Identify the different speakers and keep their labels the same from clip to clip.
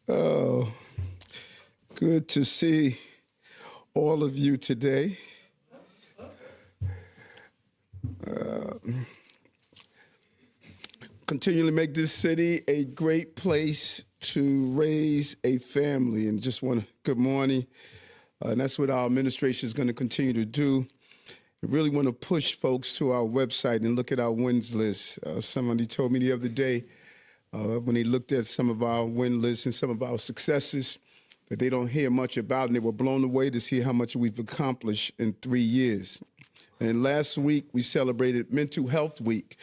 Speaker 1: Oh, good to see all of you today. Continually make this city a great place to raise a family. And just want to, good morning. And that's what our administration is going to continue to do. I really want to push folks to our website and look at our wins list. Somebody told me the other day when they looked at some of our win lists and some of our successes that they don't hear much about, and they were blown away to see how much we've accomplished in 3 years. And last week, we celebrated Mental Health Week,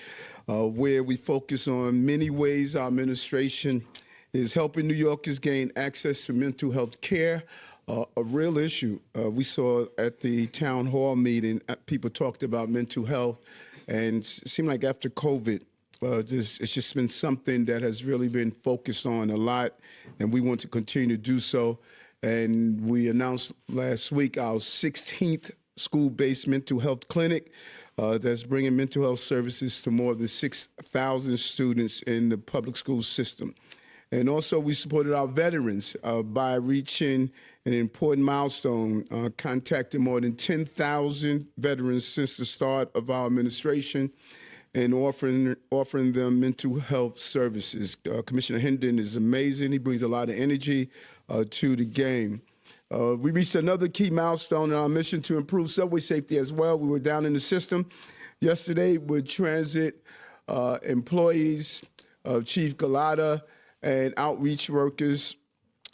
Speaker 1: where we focus on many ways our administration is helping New Yorkers gain access to mental health care, a real issue. We saw at the town hall meeting, people talked about mental health, and it seemed like after COVID, it's just been something that has really been focused on a lot, and we want to continue to do so. And we announced last week our 16th school-based mental health clinic that's bringing mental health services to more than 6,000 students in the public school system. And also we supported our veterans by reaching an important milestone, contacting more than 10,000 veterans since the start of our administration and offering them mental health services. Commissioner Hendon is amazing. He brings a lot of energy to the game. We reached another key milestone in our mission to improve subway safety as well. We were down in the system yesterday with transit employees, Chief Galata, and outreach workers,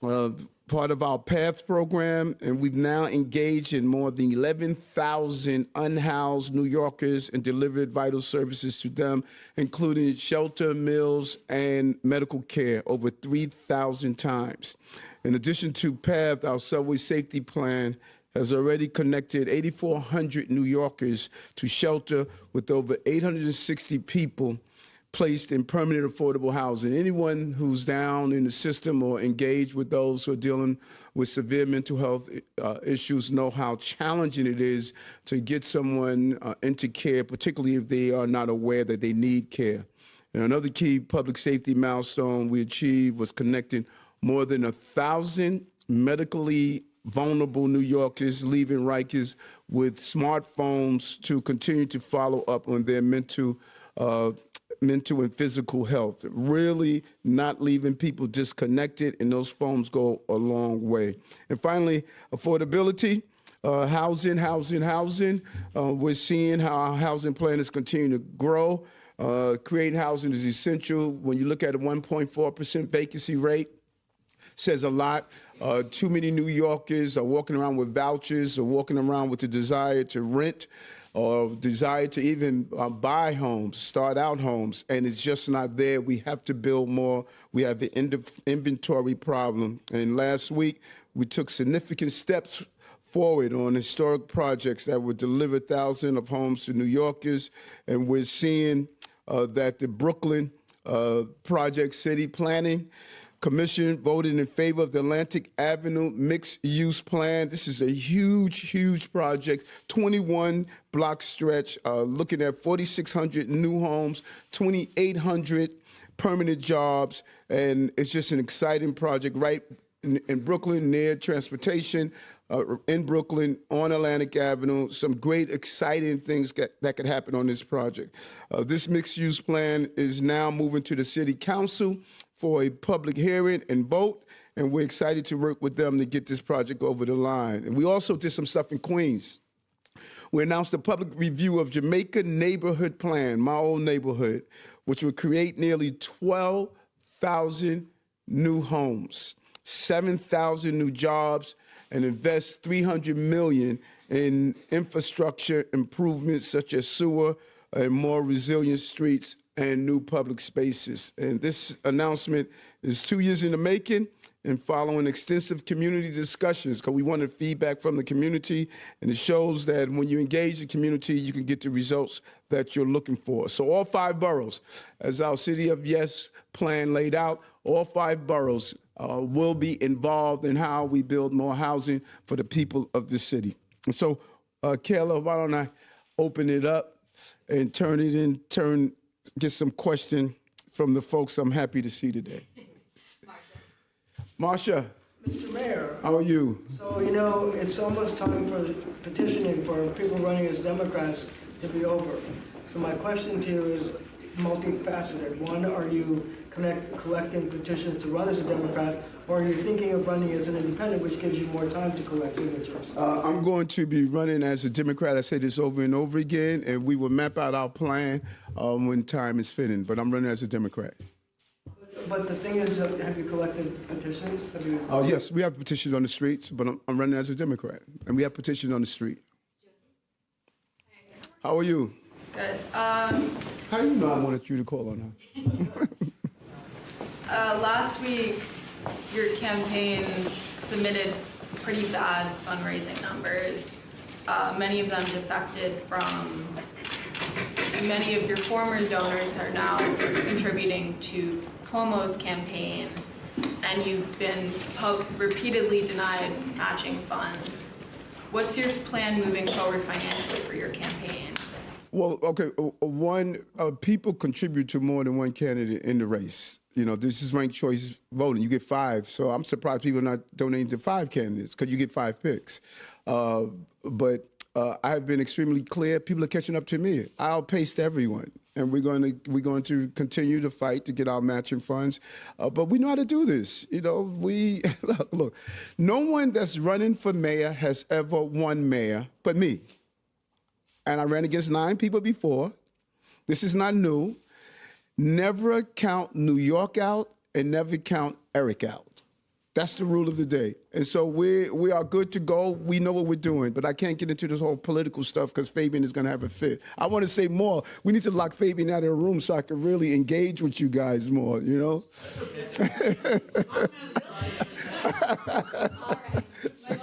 Speaker 1: part of our PATH program, and we've now engaged in more than 11,000 unhoused New Yorkers and delivered vital services to them, including shelter, meals, and medical care over 3,000 times. In addition to PATH, our subway safety plan has already connected 8,400 New Yorkers to shelter, with over 860 people placed in permanent affordable housing. Anyone who's down in the system or engaged with those who are dealing with severe mental health issues know how challenging it is to get someone into care, particularly if they are not aware that they need care. And another key public safety milestone we achieved was connecting more than 1,000 medically vulnerable New Yorkers leaving Rikers with smartphones to continue to follow up on their mental and physical health, really not leaving people disconnected, and those phones go a long way. And finally, affordability, housing. We're seeing how our housing plan is continuing to grow. Creating housing is essential. When you look at a 1.4% vacancy rate, says a lot. Too many New Yorkers are walking around with vouchers or walking around with the desire to rent or desire to even buy homes, start out homes, and it's just not there. We have to build more. We have the inventory problem. And last week, we took significant steps forward on historic projects that would deliver thousands of homes to New Yorkers. And we're seeing that the Brooklyn Project City Planning Commission voted in favor of the Atlantic Avenue mixed-use plan. This is a huge project, 21-block stretch, looking at 4,600 new homes, 2,800 permanent jobs, and it's just an exciting project right in Brooklyn, near transportation, in Brooklyn, on Atlantic Avenue. Some great, exciting things that could happen on this project. This mixed-use plan is now moving to the City Council for a public hearing and vote, and we're excited to work with them to get this project over the line. And we also did some stuff in Queens. We announced a public review of Jamaica Neighborhood Plan, my old neighborhood, which would create nearly 12,000 new homes, 7,000 new jobs, and invest $300 million in infrastructure improvements such as sewer and more resilient streets and new public spaces. And this announcement is 2 years in the making and following extensive community discussions, because we wanted feedback from the community, and it shows that when you engage the community, you can get the results that you're looking for. So all 5 boroughs, as our City of Yes plan laid out, all 5 boroughs will be involved in how we build more housing for the people of the city. And so, Kayla, why don't I open it up and get some question from the folks I'm happy to see today. Marsha.
Speaker 2: Mr. Mayor.
Speaker 1: How are you?
Speaker 2: So, you know, it's almost time for petitioning for people running as Democrats to be over. So my question to you is multifaceted. One, are you collecting petitions to run as a Democrat, or are you thinking of running as an independent, which gives you more time to collect signatures?
Speaker 1: I'm going to be running as a Democrat. I say this over and over again, and we will map out our plan when time is fitting. But I'm running as a Democrat.
Speaker 2: But the thing is, have you collected petitions?
Speaker 1: Yes, we have petitions on the streets, but I'm running as a Democrat, and we have petitions on the street. How are you?
Speaker 3: Good.
Speaker 1: How do you know I wanted you to call on her?
Speaker 3: Last week, your campaign submitted pretty bad fundraising numbers. Many of them defected from many of your former donors are now contributing to Cuomo's campaign, and you've been repeatedly denied matching funds. What's your plan moving forward financially for your campaign?
Speaker 1: Well, okay, one, people contribute to more than one candidate in the race. You know, this is ranked choice voting. You get 5, so I'm surprised people are not donating to 5 candidates because you get 5 picks. But I have been extremely clear. People are catching up to me. I outpaced everyone, and we're going to continue to fight to get our matching funds. But we know how to do this. You know, we look. No one that's running for mayor has ever won mayor but me. And I ran against 9 people before. This is not new. Never count New York out and never count Eric out. That's the rule of the day. And so we are good to go. We know what we're doing, but I can't get into this whole political stuff because Fabian is going to have a fit. I want to say more. We need to lock Fabian out of the room so I can really engage with you guys more, you know?
Speaker 3: All right.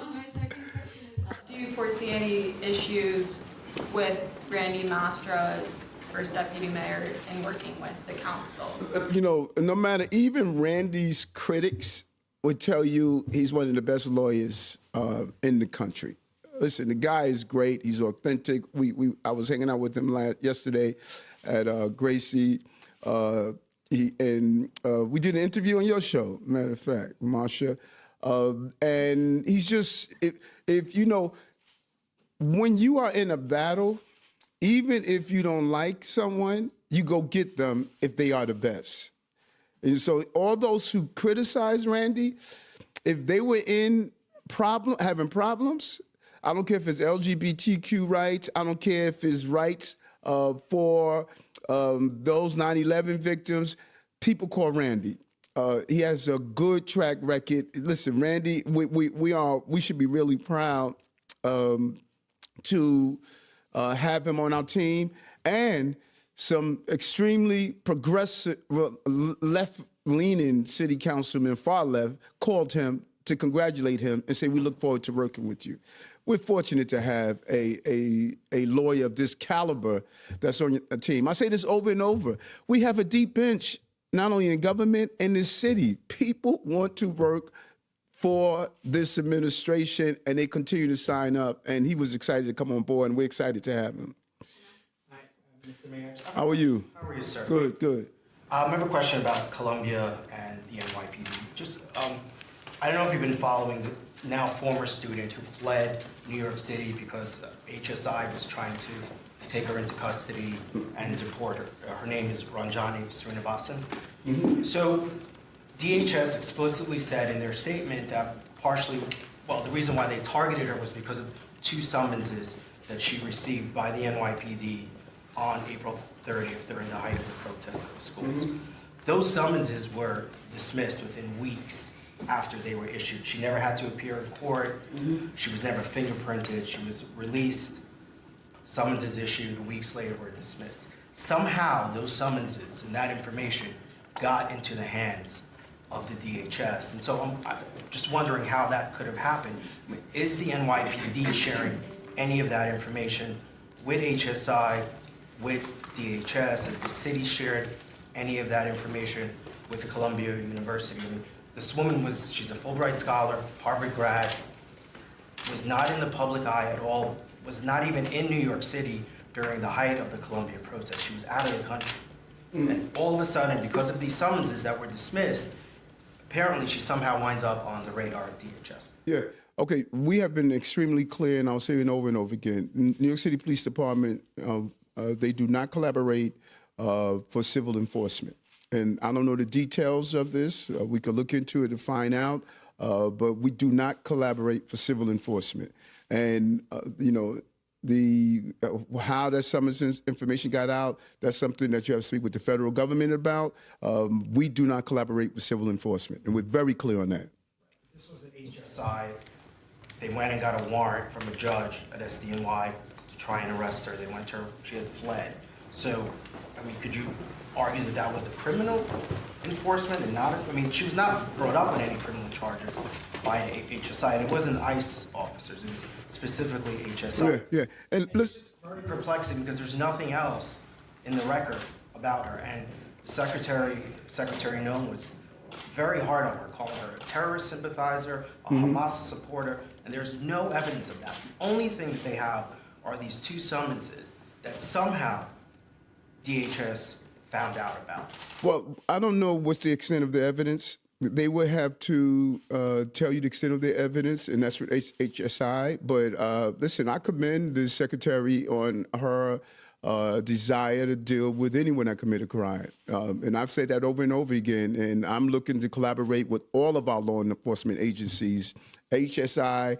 Speaker 3: My second question is, do you foresee any issues with Randy Mastra as first deputy mayor in working with the council?
Speaker 1: You know, no matter, even Randy's critics would tell you he's one of the best lawyers in the country. Listen, the guy is great. He's authentic. I was hanging out with him yesterday at Gracie, and we did an interview on your show, matter of fact, Marsha. And he's just, if you know, when you are in a battle, even if you don't like someone, you go get them if they are the best. And so all those who criticize Randy, if they were having problems, I don't care if it's LGBTQ rights, I don't care if it's rights for those 9/11 victims, people call Randy. He has a good track record. Listen, Randy, we should be really proud to have him on our team, and some extremely progressive, left-leaning city councilman, far left, called him to congratulate him and say, we look forward to working with you. We're fortunate to have a lawyer of this caliber that's on a team. I say this over and over. We have a deep bench, not only in government, in this city. People want to work for this administration, and they continue to sign up. And he was excited to come on board, and we're excited to have him.
Speaker 4: Mr. Mayor.
Speaker 1: How are you?
Speaker 4: How are you, sir?
Speaker 1: Good, good.
Speaker 4: I have a question about Columbia and the NYPD. Just, I don't know if you've been following the now former student who fled New York City because HSI was trying to take her into custody and deport her. Her name is Ranjani Srinivasan. Mm-hmm. So DHS explicitly said in their statement that the reason why they targeted her was because of 2 summonses that she received by the NYPD on April 30th during the height of the protests at the schools. Mm-hmm. Those summonses were dismissed within weeks after they were issued. She never had to appear in court. Mm-hmm. She was never fingerprinted. She was released. Summonses issued, weeks later were dismissed. Somehow those summonses and that information got into the hands of the DHS. And so I'm just wondering how that could have happened. I mean, is the NYPD sharing any of that information with HSI, with DHS? Has the city shared any of that information with the Columbia University? I mean, this woman she's a Fulbright scholar, Harvard grad, was not in the public eye at all, was not even in New York City during the height of the Columbia protest. She was out of the country. And all of a sudden, because of these summonses that were dismissed, apparently she somehow winds up on the radar of DHS.
Speaker 1: Yeah. Okay. We have been extremely clear, and I'll say it over and over again. New York City Police Department, they do not collaborate for civil enforcement. And I don't know the details of this. We could look into it to find out. But we do not collaborate for civil enforcement. And, you know, how that summons information got out, that's something that you have to speak with the federal government about. We do not collaborate with civil enforcement, and we're very clear on that.
Speaker 4: This was an HSI. They went and got a warrant from a judge at SDNY to try and arrest her. They went to her, she had fled. So, I mean, could you argue that that was a criminal enforcement and not, I mean, she was not brought up on any criminal charges by HSI, and it wasn't ICE officers, it was specifically HSI.
Speaker 1: Yeah. And
Speaker 4: It's just very perplexing because there's nothing else in the record about her. And Secretary Noem was very hard on her, calling her a terrorist sympathizer, a Hamas supporter, and there's no evidence of that. The only thing that they have are these two summonses that somehow DHS found out about.
Speaker 1: well, I don't know what's the extent of the evidence. They would have to tell you the extent of the evidence, and that's with HSI. But listen, I commend the secretary on her desire to deal with anyone that commit a crime. And I've said that over and over again, and I'm looking to collaborate with all of our law enforcement agencies, HSI,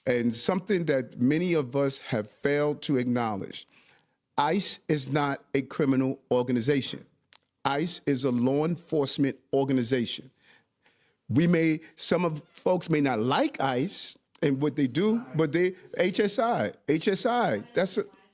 Speaker 1: and something that many of us have failed to acknowledge. ICE is not a criminal organization. ICE is a law enforcement organization. Some of folks may not like ICE and what they do, but HSI,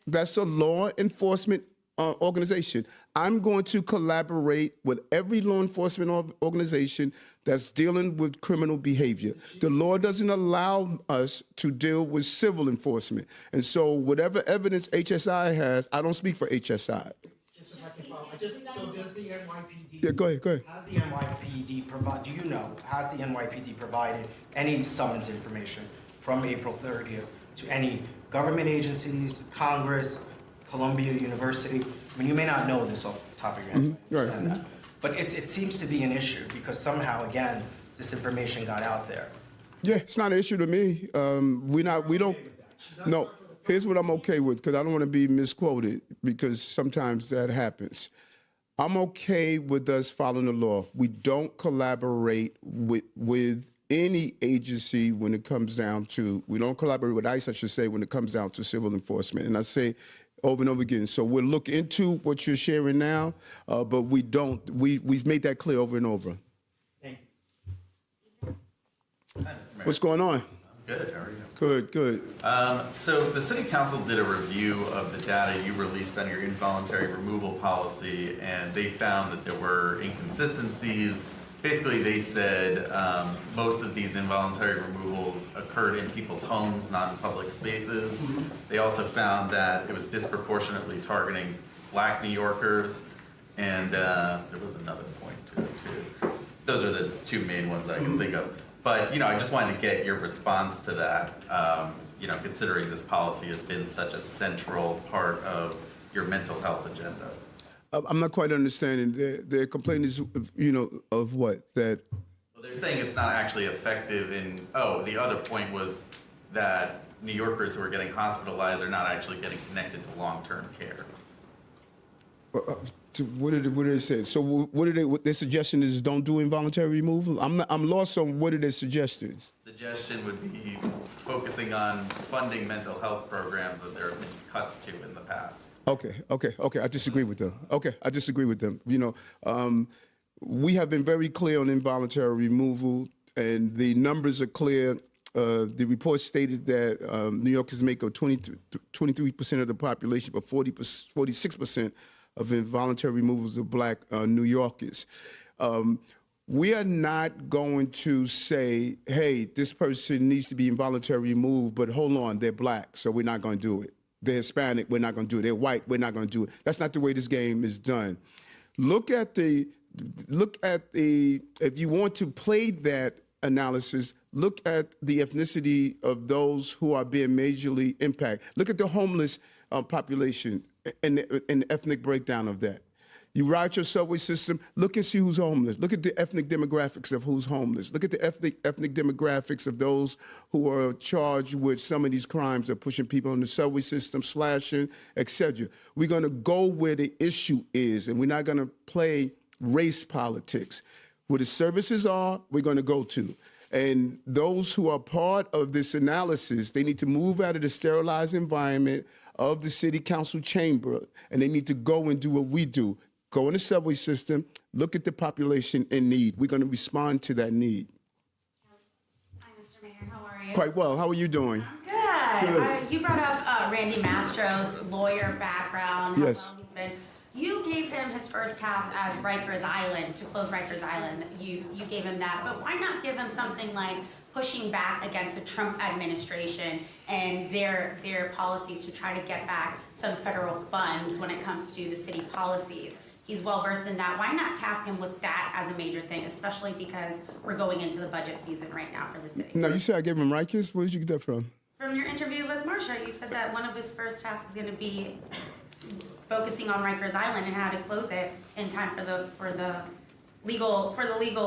Speaker 1: that's a law enforcement organization. I'm going to collaborate with every law enforcement organization that's dealing with criminal behavior. The law doesn't allow us to deal with civil enforcement. And so whatever evidence HSI has, I don't speak for HSI.
Speaker 4: Just if I can follow, so does the NYPD?
Speaker 1: Yeah, go ahead.
Speaker 4: Has the NYPD has the NYPD provided any summons information from April 30th to any government agencies, Congress, Columbia University? I mean, you may not know this off the top of your head, I understand that. But it seems to be an issue because somehow, again, this information got out there.
Speaker 1: Yeah, it's not an issue to me. We don't. No, here's what I'm okay with, because I don't want to be misquoted, because sometimes that happens. I'm okay with us following the law. We don't collaborate with any agency when it comes down to, we don't collaborate with ICE, I should say, when it comes down to civil enforcement. And I say over and over again, so we'll look into what you're sharing now, but we've made that clear over and over.
Speaker 4: Thank
Speaker 5: Hi, Mr. Mayor.
Speaker 1: What's going on?
Speaker 5: Good, how are you?
Speaker 1: Good.
Speaker 5: So the city council did a review of the data you released on your involuntary removal policy, and they found that there were inconsistencies. Basically, they said most of these involuntary removals occurred in people's homes, not in public spaces. They also found that it was disproportionately targeting Black New Yorkers, and there was another point to it too. Those are the two main ones that I can think of. But, I just wanted to get your response to that, considering this policy has been such a central part of your mental health agenda.
Speaker 1: I'm not quite understanding. Their complaint is, of what? That.
Speaker 5: Well, they're saying it's not actually effective in, the other point was that New Yorkers who are getting hospitalized are not actually getting connected to long-term care.
Speaker 1: What did they say? So what their suggestion is don't do involuntary removal? I'm lost on what are their suggestions.
Speaker 5: Suggestion would be focusing on funding mental health programs that there have been cuts to in the past.
Speaker 1: Okay. I disagree with them. We have been very clear on involuntary removal, and the numbers are clear. The report stated that New Yorkers make up 23% of the population, but 46% of involuntary removals of Black New Yorkers. We are not going to say, hey, this person needs to be involuntarily removed, but hold on, they're Black, so we're not going to do it. They're Hispanic, we're not going to do it. They're white, we're not going to do it. That's not the way this game is done. Look at the, if you want to play that analysis, look at the ethnicity of those who are being majorly impacted. Look at the homeless population and the ethnic breakdown of that. You ride your subway system, look and see who's homeless. Look at the ethnic demographics of who's homeless. Look at the ethnic demographics of those who are charged with some of these crimes of pushing people on the subway system, slashing, etc. We're going to go where the issue is, and we're not going to play race politics. Where the services are, we're going to go to. And those who are part of this analysis, they need to move out of the sterilized environment of the city council chamber, and they need to go and do what we do. Go in the subway system, look at the population in need. We're going to respond to that need.
Speaker 6: Hi, Mr. Mayor. How are you?
Speaker 1: Quite well. How are you doing?
Speaker 6: Good. You brought up Randy Mastro's lawyer background. How
Speaker 1: Yes.
Speaker 6: long he's been. You gave him his first task as Rikers Island, to close Rikers Island. You gave him that. But why not give him something like pushing back against the Trump administration and their policies to try to get back some federal funds when it comes to the city policies? He's well versed in that. Why not task him with that as a major thing, especially because we're going into the budget season right now for the city?
Speaker 1: No, you said I gave him Rikers? Where did you get that from?
Speaker 6: From your interview with Marsha, you said that one of his first tasks is going to be focusing on Rikers Island and how to close it in time for the legal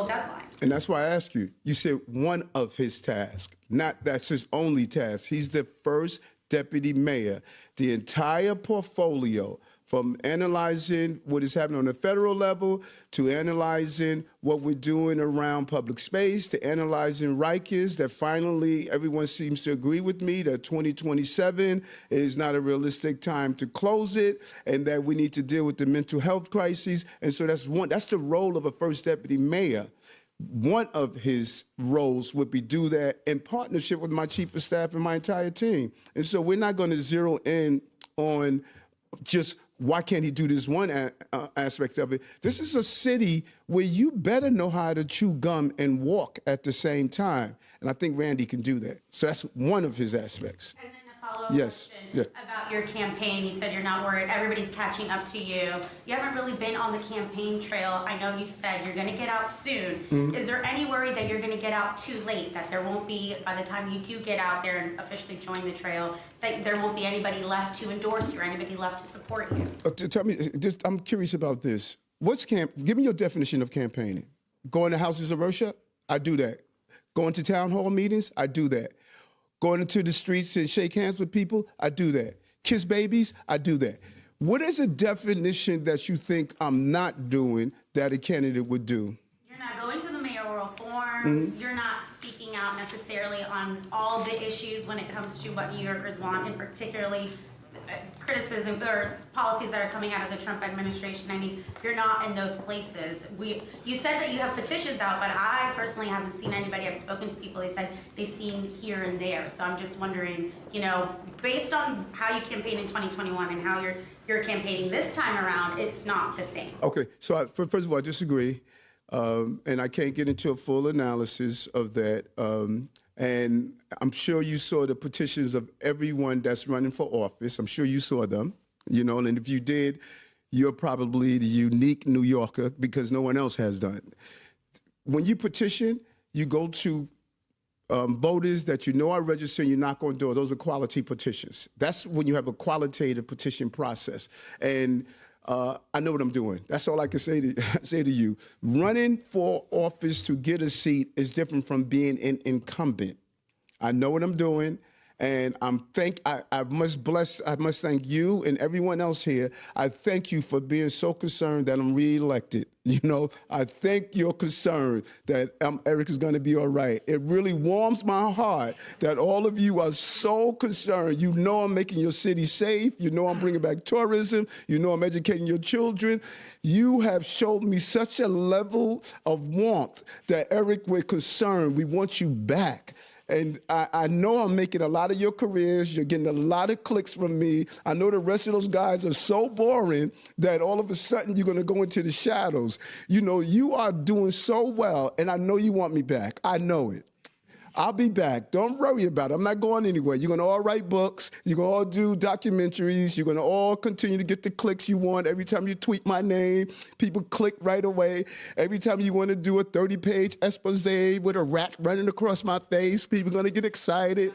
Speaker 6: deadline.
Speaker 1: And that's why I asked you. You said one of his tasks, not that's his only task. He's the first deputy mayor. The entire portfolio, from analyzing what is happening on the federal level to analyzing what we're doing around public space, to analyzing Rikers, that finally everyone seems to agree with me that 2027 is not a realistic time to close it, and that we need to deal with the mental health crises. And so that's the role of a first deputy mayor. One of his roles would be do that in partnership with my chief of staff and my entire team. And so we're not going to zero in on just why can't he do this one aspect of it. This is a city where you better know how to chew gum and walk at the same time. And I think Randy can do that. So that's one of his aspects.
Speaker 6: And then a follow-up
Speaker 1: Yes,
Speaker 6: question
Speaker 1: yes.
Speaker 6: about your campaign. You said you're not worried. Everybody's catching up to you. You haven't really been on the campaign trail. I know you've said you're going to get out soon.
Speaker 1: Mm-hmm.
Speaker 6: Is there any worry that you're going to get out too late, that there won't be, by the time you do get out there and officially join the trail, that there won't be anybody left to endorse you or anybody left to support you?
Speaker 1: Tell me, I'm curious about this. Give me your definition of campaigning. Going to houses of worship? I do that. Going to town hall meetings? I do that. Going into the streets and shake hands with people? I do that. Kiss babies? I do that. What is a definition that you think I'm not doing that a candidate would do?
Speaker 6: You're not going to the mayoral forums. You're not speaking out necessarily on all the issues when it comes to what New Yorkers want, and particularly criticism or policies that are coming out of the Trump administration. I mean, you're not in those places. You said that you have petitions out, but I personally haven't seen anybody. I've spoken to people. They said they've seen here and there. So I'm just wondering, based on how you campaigned in 2021 and how you're campaigning this time around, it's not the same.
Speaker 1: Okay, so first of all, I disagree, and I can't get into a full analysis of that. And I'm sure you saw the petitions of everyone that's running for office. I'm sure you saw them, and if you did, you're probably the unique New Yorker because no one else has done. When you petition, you go to voters that are registering, you knock on doors. Those are quality petitions. That's when you have a qualitative petition process. And I know what I'm doing. That's all I can say to you. Running for office to get a seat is different from being an incumbent. I know what I'm doing, and I must thank you and everyone else here. I thank you for being so concerned that I'm reelected. I thank your concern that Eric is going to be all right. It really warms my heart that all of you are so concerned. I'm making your city safe. I'm bringing back tourism. I'm educating your children. You have showed me such a level of warmth that, Eric, we're concerned. We want you back. And I know I'm making a lot of your careers. You're getting a lot of clicks from me. I know the rest of those guys are so boring that all of a sudden you're going to go into the shadows. You are doing so well, and I know you want me back. I know it. I'll be back. Don't worry about it. I'm not going anywhere. You're going to all write books. You're going to all do documentaries. You're going to all continue to get the clicks you want. Every time you tweet my name, people click right away. Every time you want to do a 30-page expose with a rat running across my face, people are going to get excited.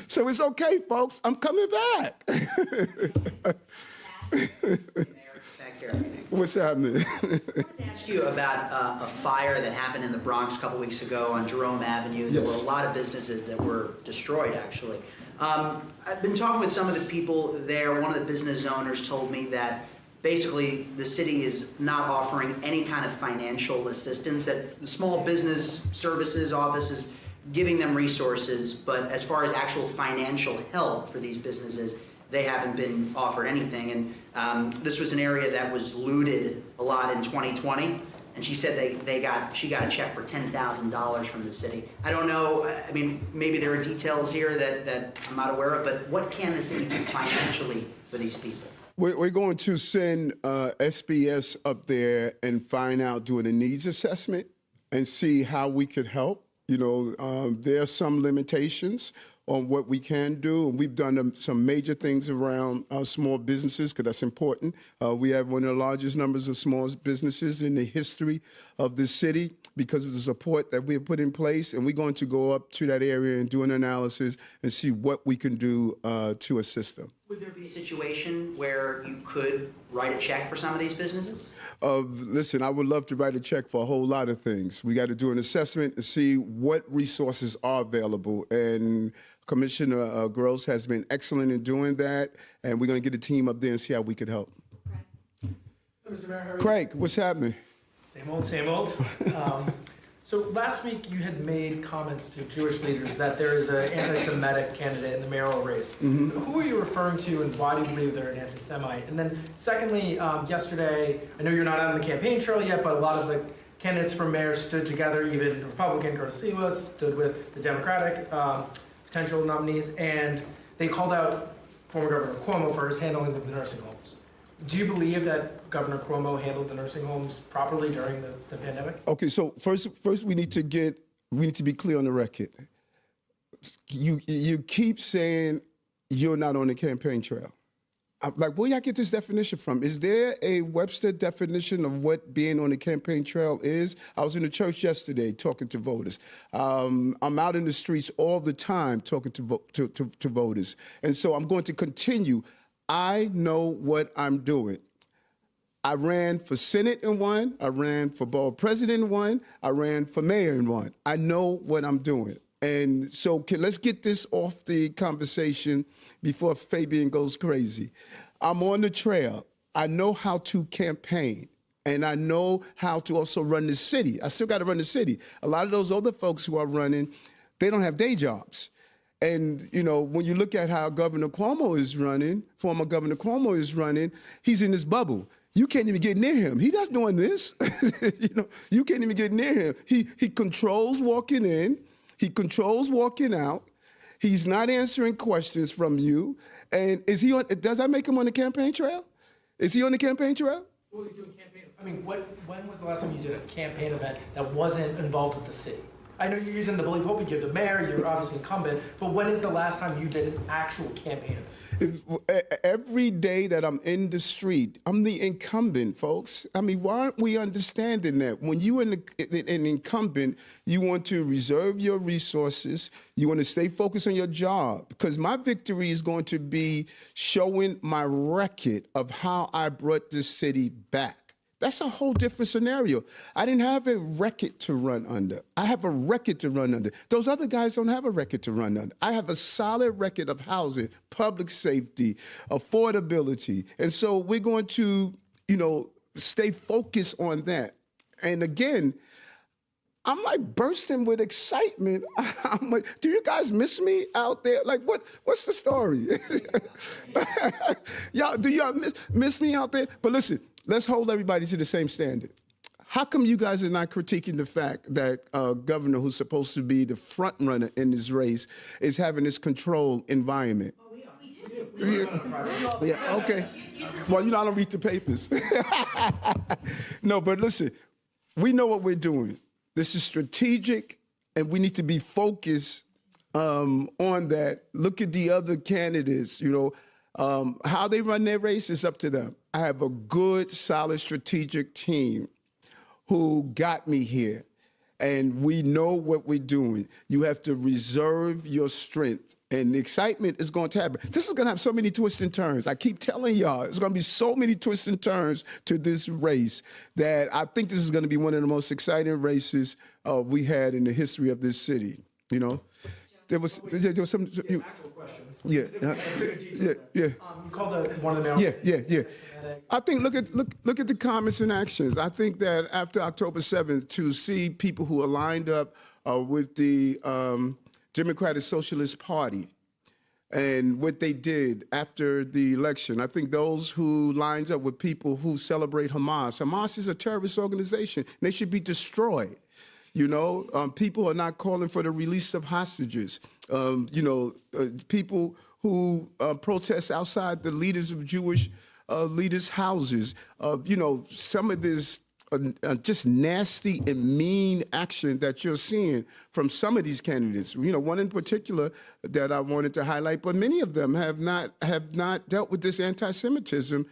Speaker 1: So it's okay, folks. I'm coming back.
Speaker 7: Thanks here.
Speaker 1: What's happening?
Speaker 7: I wanted to ask you about a fire that happened in the Bronx a couple weeks ago on Jerome Avenue. There were a lot of businesses that were destroyed, actually. I've been talking with some of the people there. One of the business owners told me that basically the city is not offering any kind of financial assistance, that the small business services office is giving them resources, but as far as actual financial help for these businesses, they haven't been offered anything. And this was an area that was looted a lot in 2020. And she said she got a check for $10,000 from the city. I don't know, I mean, maybe there are details here that I'm not aware of, but what can the city do financially for these people?
Speaker 1: We're going to send SBS up there and find out, doing a needs assessment and see how we could help. You know, there are some limitations on what we can do, and we've done some major things around small businesses, because that's important. We have one of the largest numbers of small businesses in the history of the city because of the support that we have put in place, and we're going to go up to that area and do an analysis and see what we can do to assist them.
Speaker 7: Would there be a situation where you could write a check for some of these businesses?
Speaker 1: Listen, I would love to write a check for a whole lot of things. We got to do an assessment to see what resources are available. And Commissioner Gross has been excellent in doing that. And we're going to get a team up there and see how we could help.
Speaker 8: Mr. Mayor, how are you?
Speaker 1: Craig, what's happening?
Speaker 8: Same old, same old. So last week you had made comments to Jewish leaders that there is an anti-Semitic candidate in the mayoral race. Who are you referring to, and why do you believe they're an anti-Semite? And then secondly, yesterday, I know you're not on the campaign trail yet, but a lot of the candidates for mayor stood together. Even the Republican Curtis Siwa stood with the Democratic potential nominees, and they called out former Governor Cuomo for his handling of the nursing homes. Do you believe that Governor Cuomo handled the nursing homes properly during the pandemic? Okay,
Speaker 1: so first we need to be clear on the record. You keep saying you're not on the campaign trail. I'm like, where y'all get this definition from? Is there a Webster definition of what being on the campaign trail is? I was in the church yesterday talking to voters. I'm out in the streets all the time talking to voters. And so I'm going to continue. I know what I'm doing. I ran for Senate and won. I ran for borough president and won. I ran for mayor and won. I know what I'm doing. And so let's get this off the conversation before Fabian goes crazy. I'm on the trail. I know how to campaign, and I know how to also run the city. I still got to run the city. A lot of those other folks who are running, they don't have day jobs. And, you know, when you look at how Governor Cuomo is running, former Governor Cuomo is running, he's in this bubble. You can't even get near him. He's not doing this. You know, you can't even get near him. He controls walking in. He controls walking out. He's not answering questions from you. And is he on? Does that make him on the campaign trail? Is he on the campaign trail?
Speaker 8: Well, he's doing campaign. I mean, when was the last time you did a campaign event that wasn't involved with the city? I know you're using the belief hope, you're the mayor, you're obviously incumbent, but when is the last time you did an actual campaign event?
Speaker 1: Every day that I'm in the street, I'm the incumbent, folks. I mean, why aren't we understanding that? When you're an incumbent, you want to reserve your resources. You want to stay focused on your job, because my victory is going to be showing my record of how I brought this city back. That's a whole different scenario. I didn't have a record to run under. I have a record to run under. Those other guys don't have a record to run under. I have a solid record of housing, public safety, affordability. And so we're going to, you know, stay focused on that. And again, I'm like bursting with excitement. I'm like, do you guys miss me out there? Like, what's the story? Do y'all miss me out there? But listen, let's hold everybody to the same standard. How come you guys are not critiquing the fact that a governor who's supposed to be the front runner in this race is having this controlled environment?
Speaker 6: Oh, we do.
Speaker 1: Yeah, okay. Well, you know, I don't read the papers. No, but listen, we know what we're doing. This is strategic, and we need to be focused on that. Look at the other candidates, you know. How they run their race is up to them. I have a good, solid, strategic team who got me here. and we know what we're doing. You have to reserve your strength. And the excitement is going to happen. This is going to have so many twists and turns. I keep telling y'all, there's going to be so many twists and turns to this race that I think this is going to be one of the most exciting races we had in the history of this city. You know, there was some.
Speaker 8: Actual questions.
Speaker 1: Yeah.
Speaker 8: You called one of the
Speaker 1: Yeah. I think look at the comments and actions. I think that after October 7th, to see people who are lined up with the Democratic Socialist Party and what they did after the election. I think those who lines up with people who celebrate Hamas is a terrorist organization. They should be destroyed. You know, people are not calling for the release of hostages. People who protest outside the leaders of Jewish leaders' houses. Some of this just nasty and mean action that you're seeing from some of these candidates. One in particular that I wanted to highlight, but many of them have not dealt with this anti-Semitism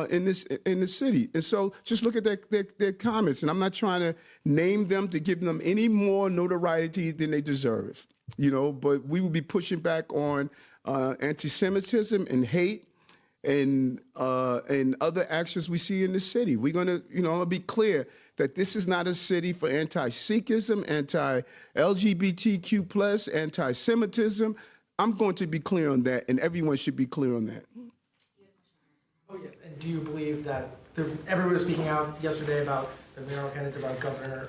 Speaker 1: in the city. And so just look at their comments. And I'm not trying to name them to give them any more notoriety than they deserve. But we will be pushing back on anti-Semitism and hate and other actions we see in the city. We're going to, be clear that this is not a city for anti-Sikhism, anti-LGBTQ+, anti-Semitism. I'm going to be clear on that, and everyone should be clear on that.
Speaker 8: Oh, yes. And do you believe that everyone was speaking out yesterday about the mayoral candidates, about Governor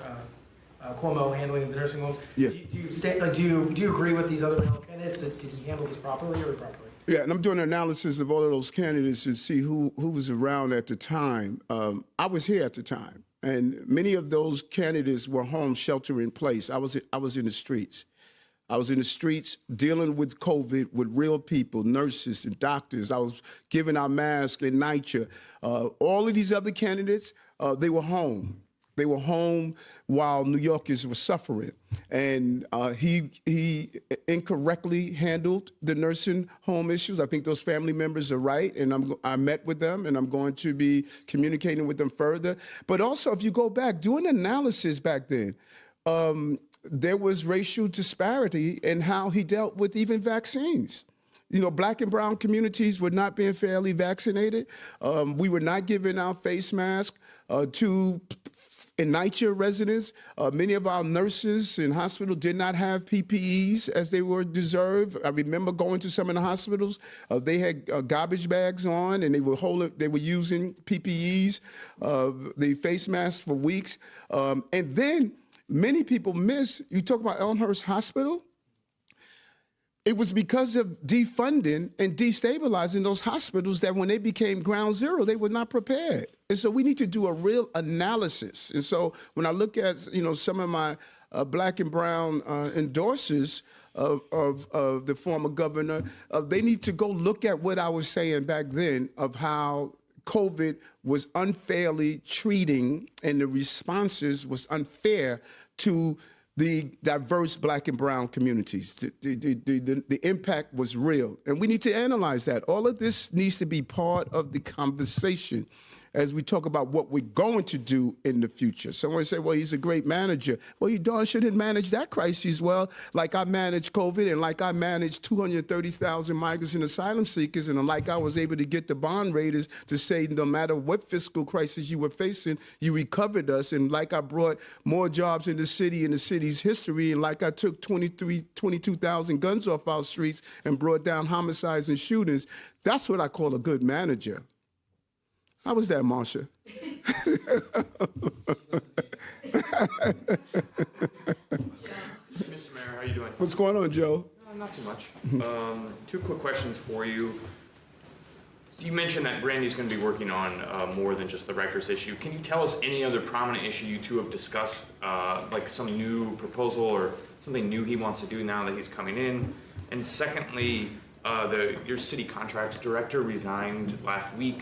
Speaker 8: Cuomo handling the nursing homes?
Speaker 1: Yeah.
Speaker 8: Do you agree with these other mayoral candidates? Did he handle this properly or improperly?
Speaker 1: Yeah, and I'm doing an analysis of all of those candidates to see who was around at the time. I was here at the time, and many of those candidates were home shelter in place. I was in the streets. I was in the streets dealing with COVID with real people, nurses and doctors. I was giving out masks and NYCHA. All of these other candidates, they were home. They were home while New Yorkers were suffering. And he incorrectly handled the nursing home issues. I think those family members are right, and I met with them, and I'm going to be communicating with them further. But also, if you go back, doing analysis back then, there was racial disparity in how he dealt with even vaccines. Black and brown communities were not being fairly vaccinated. We were not giving out face masks to NYCHA residents. Many of our nurses in hospital did not have PPEs as they were deserved. I remember going to some of the hospitals. They had garbage bags on, and they were using PPEs, the face masks for weeks. And then many people you talk about Elmhurst Hospital. It was because of defunding and destabilizing those hospitals that when they became ground zero, they were not prepared. And so we need to do a real analysis. And so when I look at, some of my black and brown endorsers of the former governor, they need to go look at what I was saying back then of how COVID was unfairly treating and the responses was unfair to the diverse black and brown communities. The impact was real, and we need to analyze that. All of this needs to be part of the conversation as we talk about what we're going to do in the future. Someone say, well, he's a great manager. Well, you darn sure didn't manage that crisis well, like I managed COVID and like I managed 230,000 migrants and asylum seekers, and like I was able to get the bond raters to say no matter what fiscal crisis you were facing, you recovered us, and like I brought more jobs in the city and the city's history, and like I took 22,000 guns off our streets and brought down homicides and shootings. That's what I call a good manager. How was that, Marsha?
Speaker 9: Mr. Mayor, how are you doing?
Speaker 1: What's going on, Joe?
Speaker 9: Not too much. Two quick questions for you. You mentioned that Randy's going to be working on more than just the Rikers issue. Can you tell us any other prominent issue you two have discussed, like some new proposal or something new he wants to do now that he's coming in? And secondly, your city contracts director resigned last week.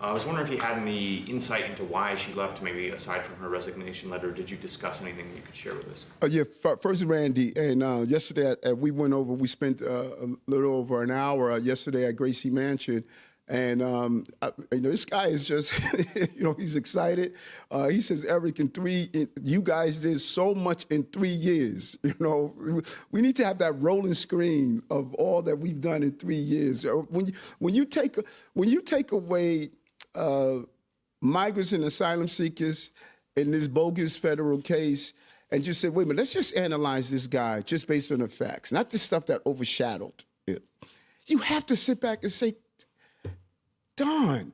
Speaker 9: I was wondering if you had any insight into why she left, maybe aside from her resignation letter. Did you discuss anything you could share with us?
Speaker 1: Yeah, first Randy, and yesterday we spent a little over an hour yesterday at Gracie Mansion And this guy is just, he's excited. He says, Eric, you guys did so much in 3 years. We need to have that rolling screen of all that we've done in 3 years. When you take away migrants and asylum seekers in this bogus federal case, and just say, wait a minute, let's just analyze this guy just based on the facts, not the stuff that overshadowed it. You have to sit back and say, darn,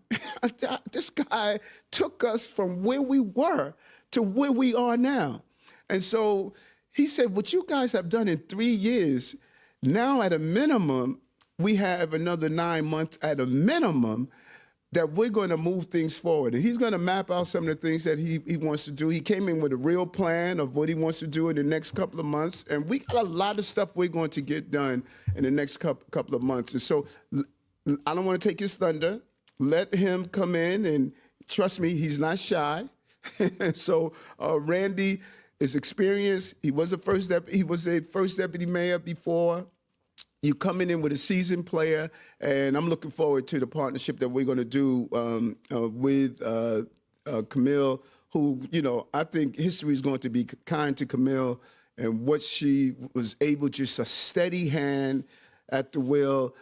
Speaker 1: this guy took us from where we were to where we are now. And so he said, what you guys have done in 3 years, now at a minimum, we have another 9 months at a minimum that we're going to move things forward. And he's going to map out some of the things that he wants to do. He came in with a real plan of what he wants to do in the next couple of months. And we got a lot of stuff we're going to get done in the next couple of months. And so I don't want to take his thunder. Let him come in, and trust me, he's not shy. So Randy is experienced. He was a first deputy mayor before. You coming in with a seasoned player, and I'm looking forward to the partnership that we're going to do with Camille, who, I think history is going to be kind to Camille, and what she was able, just a steady hand at the wheel.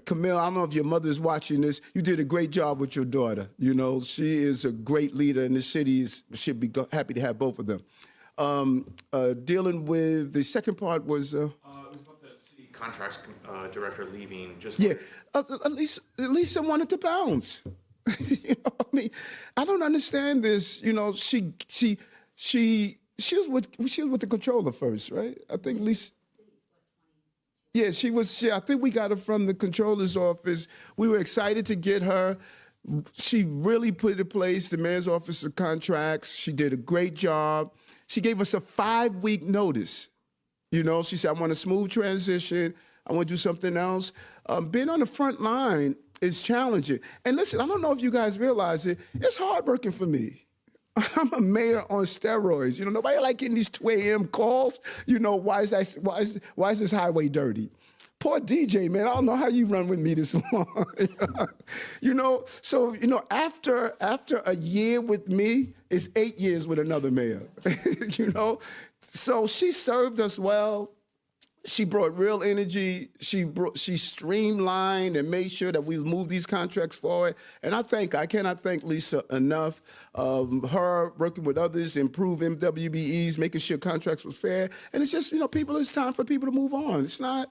Speaker 1: Camille, I don't know if your mother's watching this. You did a great job with your daughter. She is a great leader, and the city should be happy to have both of them. Dealing with the second part was.
Speaker 9: It was about the city contracts director leaving.
Speaker 1: At least someone wanted to bounce. I don't understand this. She was with the controller first, right? I think Lisa. Yeah, she was. I think we got her from the controller's office. We were excited to get her. She really put in place the mayor's office of contracts. She did a great job. She gave us a 5-week notice. She said, I want a smooth transition. I want to do something else. Being on the front line is challenging. And listen, I don't know if you guys realize it. It's hard working for me. I'm a mayor on steroids. Nobody like getting these 2 a.m. calls. Why is this highway dirty? Poor DJ, man. I don't know how you run with me this long. So after a year with me, it's 8 years with another mayor. So she served us well. She brought real energy. She streamlined and made sure that we moved these contracts forward. And I cannot thank Lisa enough. Her working with others, improve MWBEs, making sure contracts were fair. And it's just, it's time for people to move on. It's not,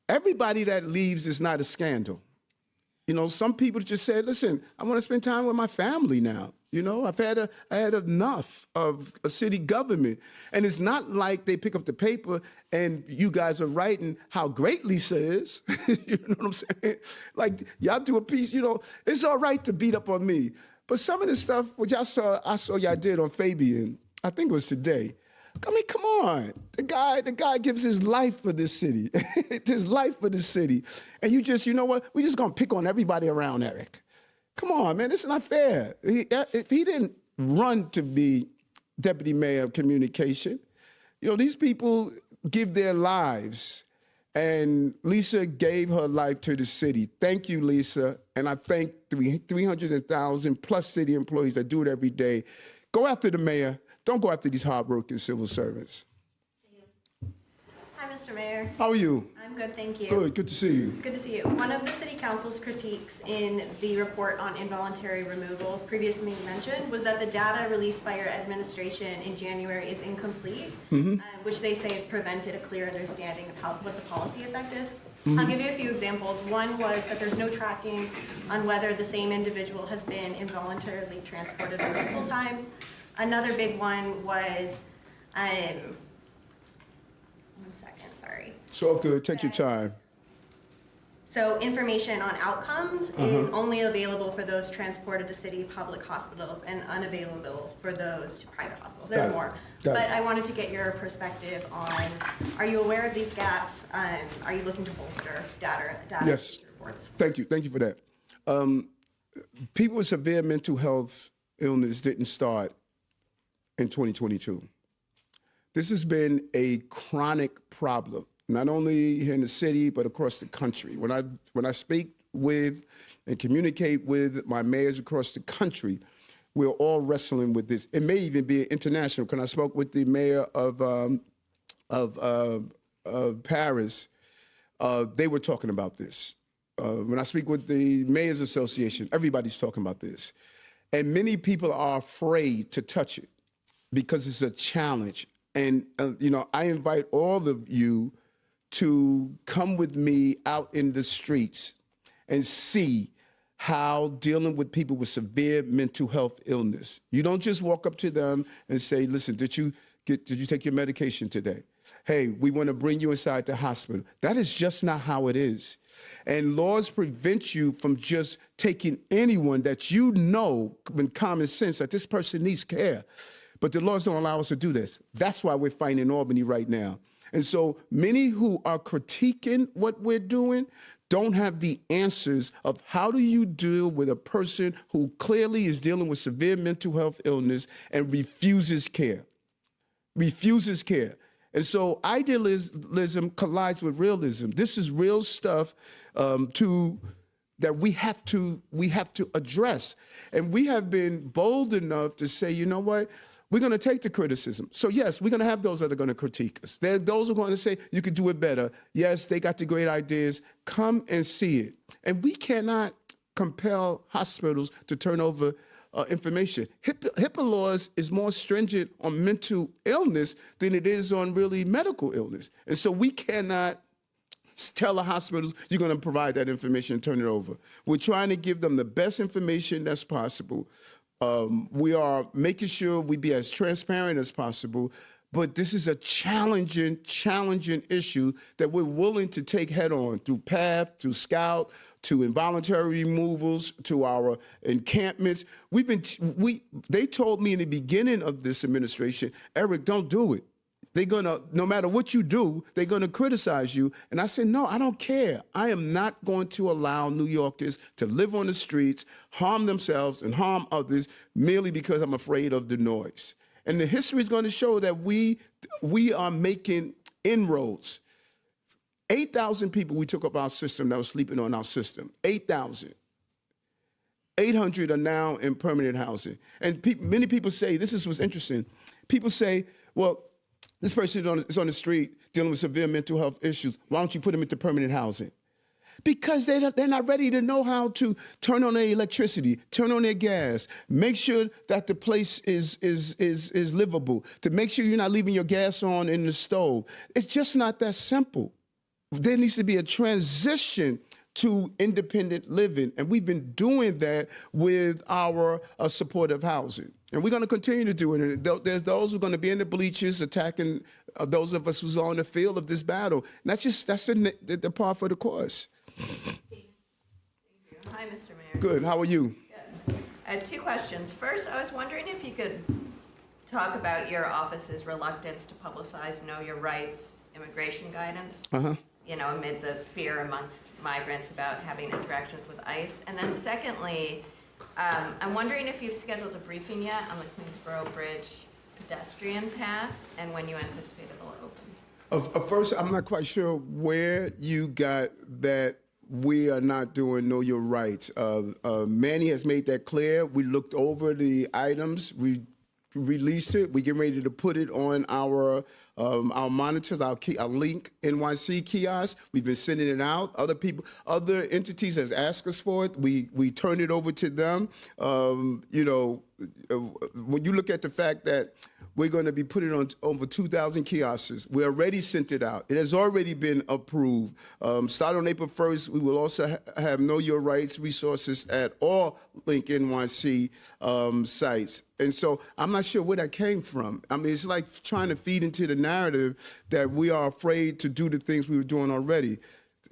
Speaker 1: everybody that leaves is not a scandal. Some people just said, listen, I want to spend time with my family now. I had enough of a city government. And it's not like they pick up the paper and you guys are writing how great Lisa is. You know what I'm saying? Like, y'all do a piece, it's all right to beat up on me. But some of the stuff, which I saw y'all did on Fabian, I think it was today. Come on. The guy gives his life for this city. His life for this city. And you just, we're just going to pick on everybody around Eric. Come on, man, this is not fair. If he didn't run to be deputy mayor of communication, these people give their lives, and Lisa gave her life to the city. Thank you, Lisa, and I thank 300,000 plus city employees that do it every day. Go after the mayor. Don't go after these hardworking civil servants.
Speaker 10: Hi, Mr. Mayor.
Speaker 1: How are you?
Speaker 10: I'm good, thank you.
Speaker 1: Good to see you.
Speaker 10: Good to see you. One of the City Council's critiques in the report on involuntary removals previously mentioned was that the data released by your administration in January is incomplete, which they say has prevented a clear understanding of what the policy effect is. I'll give you a few examples. One was that there's no tracking on whether the same individual has been involuntarily transported multiple times. Another big one was, one second, sorry.
Speaker 1: So good, take your time.
Speaker 10: So information on outcomes is only available for those transported to city public hospitals and unavailable for those to private hospitals. There's more. But I wanted to get your perspective on, are you aware of these gaps? Are you looking to bolster data
Speaker 1: Yes.
Speaker 10: reports?
Speaker 1: Thank you for that. People with severe mental health illness didn't start in 2022. This has been a chronic problem, not only here in the city, but across the country. When I speak with and communicate with my mayors across the country. We're all wrestling with this. It may even be international. When I spoke with the mayor of Paris, they were talking about this. When I speak with the Mayors Association, everybody's talking about this. And many people are afraid to touch it because it's a challenge. And, I invite all of you to come with me out in the streets and see how dealing with people with severe mental health illness. You don't just walk up to them and say, listen, did you take your medication today? Hey, we want to bring you inside the hospital. That is just not how it is. And laws prevent you from just taking anyone that you know in common sense that this person needs care. But the laws don't allow us to do this. That's why we're fighting in Albany right now. And so many who are critiquing what we're doing don't have the answers of how do you deal with a person who clearly is dealing with severe mental health illness and refuses care. And so idealism collides with realism. This is real stuff that we have to address. And we have been bold enough to say, you know what? We're going to take the criticism. So yes, we're going to have those that are going to critique us. There are those who are going to say, you could do it better. Yes, they got the great ideas. Come and see it. And we cannot compel hospitals to turn over information. HIPAA laws is more stringent on mental illness than it is on really medical illness. And so we cannot tell the hospitals, you're going to provide that information and turn it over. We're trying to give them the best information that's possible. We are making sure we be as transparent as possible, but this is a challenging issue that we're willing to take head on through PATH, through SCOUT, to involuntary removals, to our encampments. They told me in the beginning of this administration, Eric, don't do it. They're gonna, no matter what you do, they're gonna criticize you. And I said, no, I don't care. I am not going to allow New Yorkers to live on the streets, harm themselves and harm others merely because I'm afraid of the noise. And the history is going to show that we are making inroads. 8,000 people we took off our system that were sleeping on our system. 8,000. 800 are now in permanent housing. And many people say, this is what's interesting. People say, well, this person is on the street dealing with severe mental health issues. Why don't you put them into permanent housing? Because they're not ready to know how to turn on their electricity, turn on their gas, make sure that the place is livable, to make sure you're not leaving your gas on in the stove. It's just not that simple. There needs to be a transition to independent living, and we've been doing that with our supportive housing. And we're going to continue to do it. And there's those who are going to be in the bleachers attacking those of us who's on the field of this battle. And that's the par for the course.
Speaker 11: Hi, Mr. Mayor.
Speaker 1: Good. How are you?
Speaker 11: Good. I had two questions. First, I was wondering if you could talk about your office's reluctance to publicize Know Your Rights immigration guidance. Amid the fear amongst migrants about having interactions with ICE. And then secondly, I'm wondering if you've scheduled a briefing yet on the Queensboro Bridge pedestrian path and when you anticipate it'll open.
Speaker 1: First, I'm not quite sure where you got that we are not doing Know Your Rights. Manny has made that clear. We looked over the items. We released it. We get ready to put it on our monitors, our Link NYC kiosk. We've been sending it out. Other entities has asked us for it. We turn it over to them. When you look at the fact that we're going to be putting it on over 2,000 kiosks. We already sent it out. It has already been approved. Starting on April 1st, we will also have Know Your Rights resources at all Link NYC sites. And so I'm not sure where that came from. I mean, it's like trying to feed into the narrative that we are afraid to do the things we were doing already.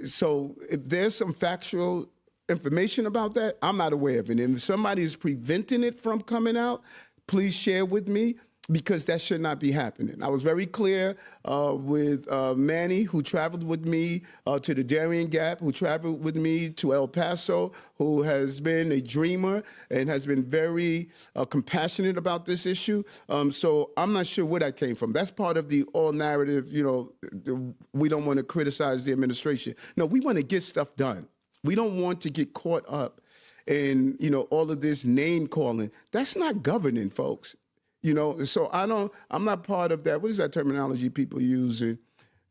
Speaker 1: So if there's some factual information about that, I'm not aware of it. And if somebody is preventing it from coming out, please share with me, because that should not be happening. I was very clear with Manny, who traveled with me to the Darien Gap, who traveled with me to El Paso, who has been a dreamer and has been very compassionate about this issue. So I'm not sure where that came from. That's part of the all narrative, we don't want to criticize the administration. No, we want to get stuff done. We don't want to get caught up in, all of this name calling. That's not governing, folks. So I'm not part of that. What is that terminology people using?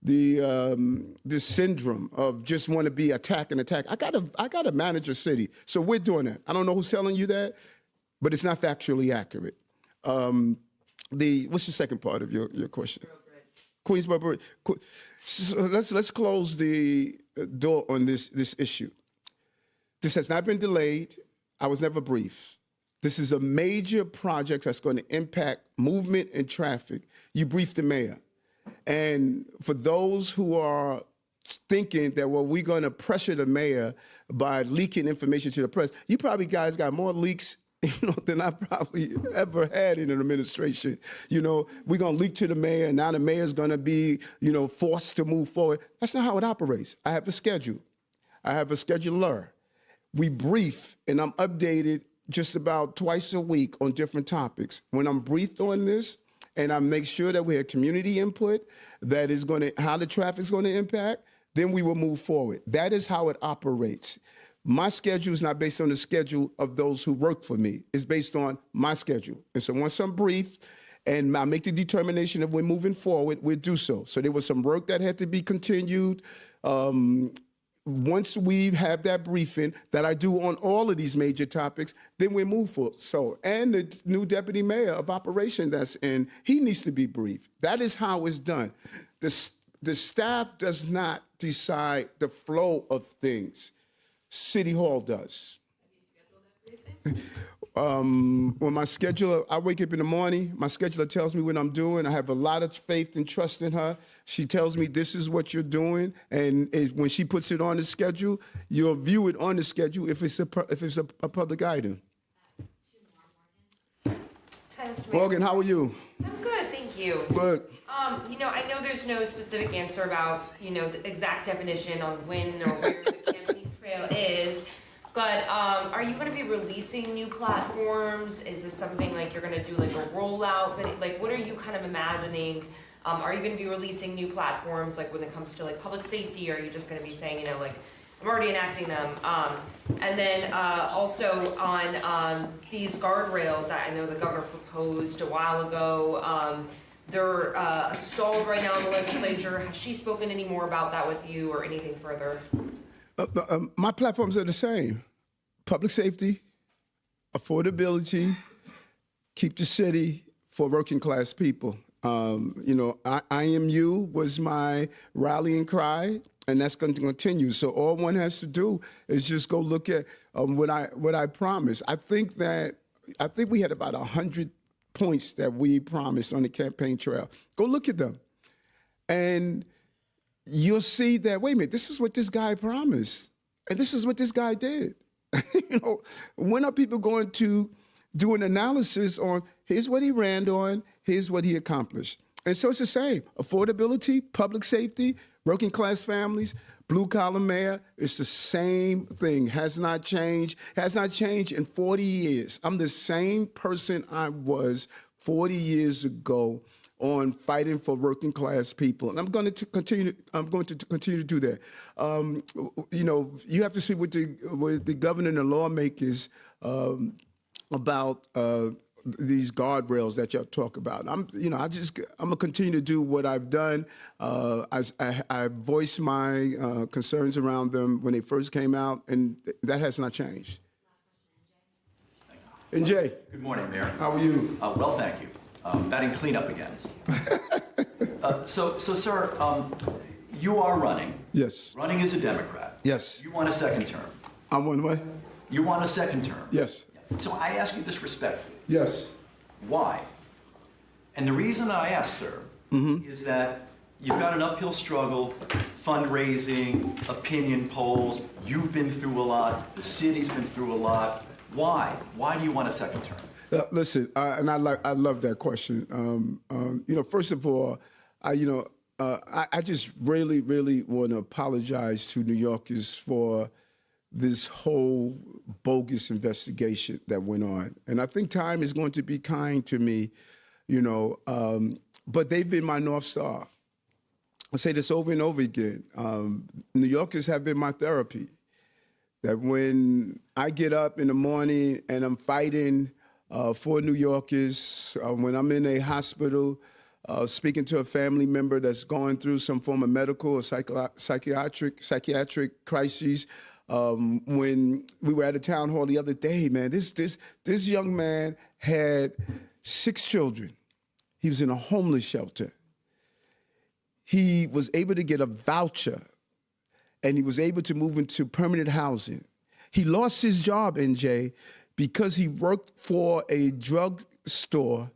Speaker 1: This syndrome of just want to be attack and attack. I gotta manage a city. So we're doing that. I don't know who's telling you that, but it's not factually accurate. What's the second part of your question? Queensboro Bridge. So let's close the door on this issue. This has not been delayed. I was never briefed. This is a major project that's going to impact movement and traffic. You briefed the mayor. And for those who are thinking that, well, we're going to pressure the mayor by leaking information to the press, you probably guys got more leaks than I probably ever had in an administration. We're going to leak to the mayor, and now the mayor's going to be, forced to move forward. That's not how it operates. I have a schedule. I have a scheduler. We brief, and I'm updated just about twice a week on different topics. When I'm briefed on this, and I make sure that we have community input, that is how the traffic's going to impact, then we will move forward. That is how it operates. My schedule is not based on the schedule of those who work for me. It's based on my schedule. And so once I'm briefed and I make the determination if we're moving forward, we'll do so. So there was some work that had to be continued. Once we have that briefing that I do on all of these major topics, then we move forward. So, and the new deputy mayor of operation that's in, he needs to be briefed. That is how it's done. The staff does not decide the flow of things. City Hall does.
Speaker 11: Have you scheduled that briefing?
Speaker 1: When my scheduler, I wake up in the morning, my scheduler tells me what I'm doing. I have a lot of faith and trust in her. She tells me this is what you're doing, and when she puts it on the schedule, you'll view it on the schedule if it's a public item.
Speaker 12: Hi, Mr. Mayor.
Speaker 1: Morgan, how are you?
Speaker 12: I'm good, thank you.
Speaker 1: Good.
Speaker 12: I know there's no specific answer about, the exact definition on when or where the campaign trail is, but are you going to be releasing new platforms? Is this something like you're going to do like a rollout? But what are you kind of imagining? Are you going to be releasing new platforms like when it comes to like public safety? Or are you just going to be saying, I'm already enacting them? And then also on these guardrails, I know the governor proposed a while ago. They're stalled right now in the legislature. Has she spoken any more about that with you or anything further?
Speaker 1: My platforms are the same. Public safety, affordability, keep the city for working class people. I am you was my rallying cry, and that's going to continue. So all one has to do is just go look at what I promised. I think we had about 100 points that we promised on the campaign trail. Go look at them. And you'll see that, wait a minute, this is what this guy promised. And this is what this guy did. When are people going to do an analysis on here's what he ran on, here's what he accomplished? And so it's the same. Affordability, public safety, working class families, blue collar mayor, it's the same thing. Has not changed in 40 years. I'm the same person I was 40 years ago on fighting for working class people. And I'm going to continue to do that. You have to speak with the governor and the lawmakers about these guardrails that y'all talk about. I'm gonna continue to do what I've done. I voiced my concerns around them when they first came out, and that has not changed. And Jay.
Speaker 13: Good morning, Mayor.
Speaker 1: How are you?
Speaker 13: Well, thank you. Batting cleanup again. So, sir, you are running.
Speaker 1: Yes.
Speaker 13: Running as a Democrat.
Speaker 1: Yes.
Speaker 13: You want a second term.
Speaker 1: I want what?
Speaker 13: You want a second term.
Speaker 1: Yes.
Speaker 13: So I ask you this respectfully.
Speaker 1: Yes.
Speaker 13: Why? And the reason I ask, sir, is that you've got an uphill struggle, fundraising, opinion polls. You've been through a lot. The city's been through a lot. Why? Why do you want a second term?
Speaker 1: Listen, and I love that question. First of all, I just really want to apologize to New Yorkers for this whole bogus investigation that went on. And I think time is going to be kind to me, but they've been my North Star. I say this over and over again. New Yorkers have been my therapy. that when I get up in the morning and I'm fighting for New Yorkers, when I'm in a hospital speaking to a family member that's going through some form of medical or psychiatric crises, when we were at a town hall the other day, man, this young man had 6 children. He was in a homeless shelter. He was able to get a voucher, and he was able to move into permanent housing. He lost his job, NJ, because he worked for a drug store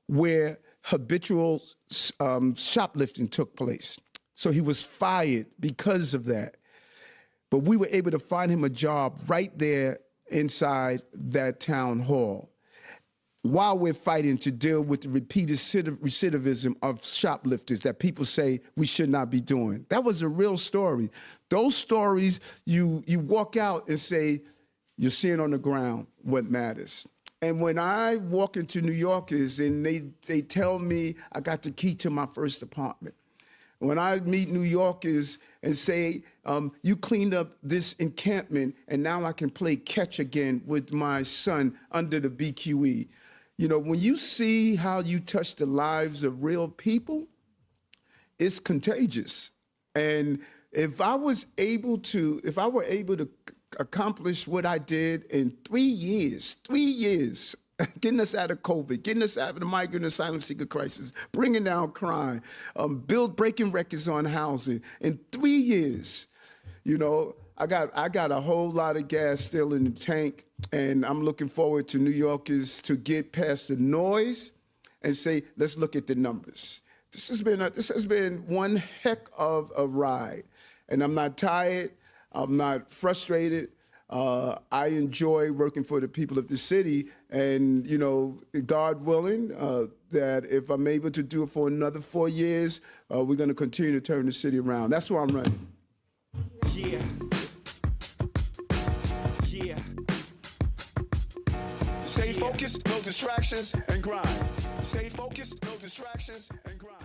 Speaker 1: where habitual shoplifting took place. So he was fired because of that. But we were able to find him a job right there inside that town hall while we're fighting to deal with the repeated recidivism of shoplifters that people say we should not be doing. That was a real story. Those stories, you walk out and say, you're seeing on the ground what matters. And when I walk into New Yorkers and they tell me I got the key to my first apartment, when I meet New Yorkers and say, you cleaned up this encampment and now I can play catch again with my son under the BQE. You know, when you see how you touch the lives of real people, it's contagious. And if I were able to accomplish what I did in 3 years, getting us out of COVID, getting us out of the migrant asylum seeker crisis, bringing down crime, breaking records on housing. In 3 years, you know, I got a whole lot of gas still in the tank, and I'm looking forward to New Yorkers to get past the noise and say, let's look at the numbers. This has been one heck of a ride, and I'm not tired. I'm not frustrated. I enjoy working for the people of the city, and, you know, God willing, that if I'm able to do it for another 4 years, we're going to continue to turn the city around. That's why I'm running.
Speaker 14: Yeah. Yeah. Stay focused, no distractions, and grind. Stay focused, no distractions, and grind.